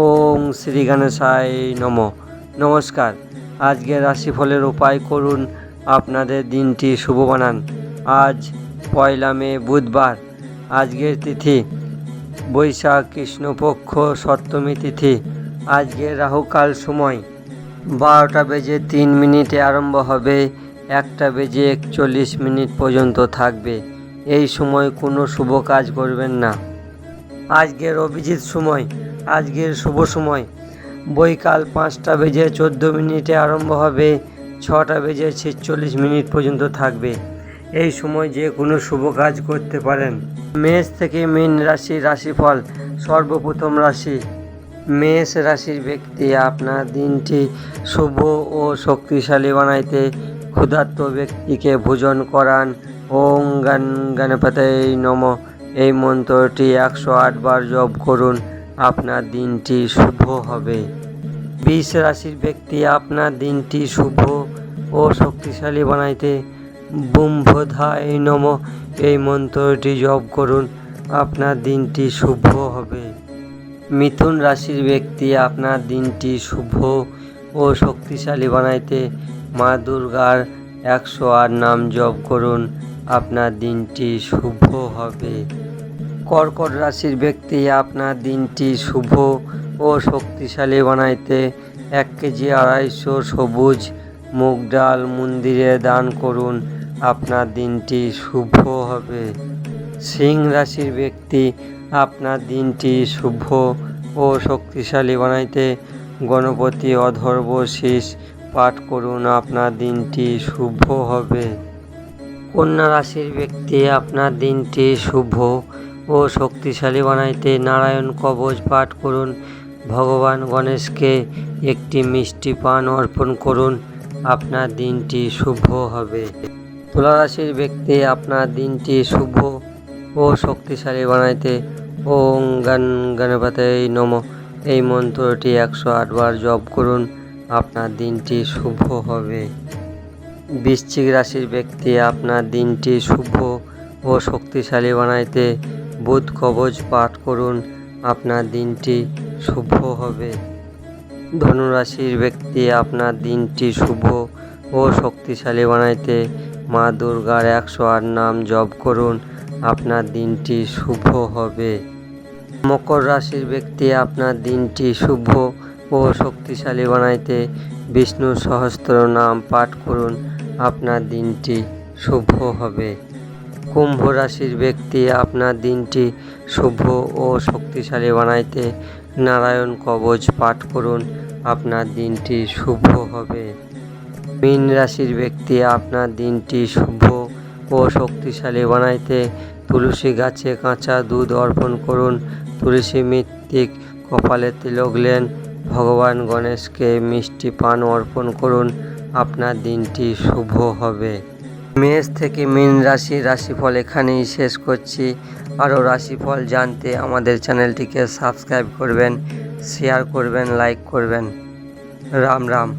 ওং শ্রী গণেশায় নমঃ। নমস্কার। আজকের রাশিফলের উপায় করুন আপনাদের দিনটি শুভ বানান। আজ 1 মে বুধবার। আজকের তিথি বৈশাখ কৃষ্ণপক্ষ সপ্তমী তিথি। আজকের রাহুকাল সময় 12টা বেজে 3 মিনিটে আরম্ভ হবে, 1টা বেজে 41 মিনিট পর্যন্ত থাকবে। এই সময় কোনো শুভ কাজ করবেন না। আজকের অভিজিৎ সময়, আজকের শুভ সময় বৈকাল 5টা বেজে 14 মিনিটে আরম্ভ হবে, 6টা বেজে 46 মিনিট পর্যন্ত থাকবে। এই সময় যে কোনো শুভ কাজ করতে পারেন। মেষ থেকে মীন রাশির রাশিফল। সর্বপ্রথম রাশি মেষ রাশির ব্যক্তি, আপনার দিনটি শুভ ও শক্তিশালী বানাইতে ক্ষুধার্ত ব্যক্তিকে ভোজন করান। ওং গণপতয়ে নমঃ এই মন্ত্রটি 108 বার জপ করুন, আপনার দিনটি শুভ হবে। বৃষ রাশির ব্যক্তি, আপনার দিনটি শুভ ও শক্তিশালী বানাইতে বুম্বধায় নমঃ এই মন্ত্রটি জপ করুন, আপনার দিনটি শুভ হবে। মিথুন রাশির ব্যক্তি, আপনার দিনটি শুভ ও শক্তিশালী বানাইতে মা দুর্গার 108 নাম জপ করুন, আপনার দিনটি শুভ হবে। কর্কট রাশির ব্যক্তি, আপনার দিনটি শুভ ও শক্তিশালী বানাইতে 1 কেজি 250 সবুজ মুগ ডাল মন্দিরে দান করুন, আপনার দিনটি শুভ হবে। সিংহ রাশির ব্যক্তি, আপনার দিনটি শুভ ও শক্তিশালী বানাইতে গণপতি অথর্ব শীষ পাঠ করুন, আপনার দিনটি শুভ হবে। কন্যা রাশির ব্যক্তি, আপনার দিনটি শুভ ও শক্তিশালী বানাইতে নারায়ণ কবচ পাঠ করুন, ভগবান গণেশকে একটি মিষ্টি পান অর্পণ করুন, আপনার দিনটি শুভ হবে। তুলা রাশির ব্যক্তি, আপনার দিনটি শুভ ও শক্তিশালী বানাইতে ওং গণপতয়ে নমঃ এই মন্ত্রটি 108 বার জপ করুন, আপনার দিনটি শুভ হবে। বৃশ্চিক রাশির ব্যক্তি, আপনার দিনটি শুভ ও শক্তিশালী বানাইতে বুধ কবচ পাঠ করুন, আপনার দিনটি শুভ হবে। ধনু রাশির ব্যক্তি, আপনার দিনটি শুভ ও শক্তিশালী বানাইতে মা দুর্গার 108 নাম জপ করুন, আপনার দিনটি শুভ হবে। মকর রাশির ব্যক্তি, আপনার দিনটি শুভ ও শক্তিশালী বানাইতে বিষ্ণু সহস্র নাম পাঠ করুন, আপনার দিনটি শুভ হবে। কুম্ভ রাশির ব্যক্তি, আপনার দিনটি শুভ ও শক্তিশালী বানাইতে নারায়ণ কবচ পাঠ করুন, আপনার দিনটি শুভ হবে। মীন রাশির ব্যক্তি, আপনার দিনটি শুভ ও শক্তিশালী বানাইতে তুলসী গাছে কাঁচা দুধ অর্পণ করুন, তুলসী মৃত্তিক কপালে তিলক লেন, ভগবান গণেশকে মিষ্টি পান অর্পণ করুন, আপনার দিনটি শুভ হবে। মেষ থেকে মীন রাশির রাশিফল এখানেই শেষ করছি। আরও রাশিফল জানতে আমাদের চ্যানেলটিকে সাবস্ক্রাইব করবেন, শেয়ার করবেন, লাইক করবেন। রাম রাম।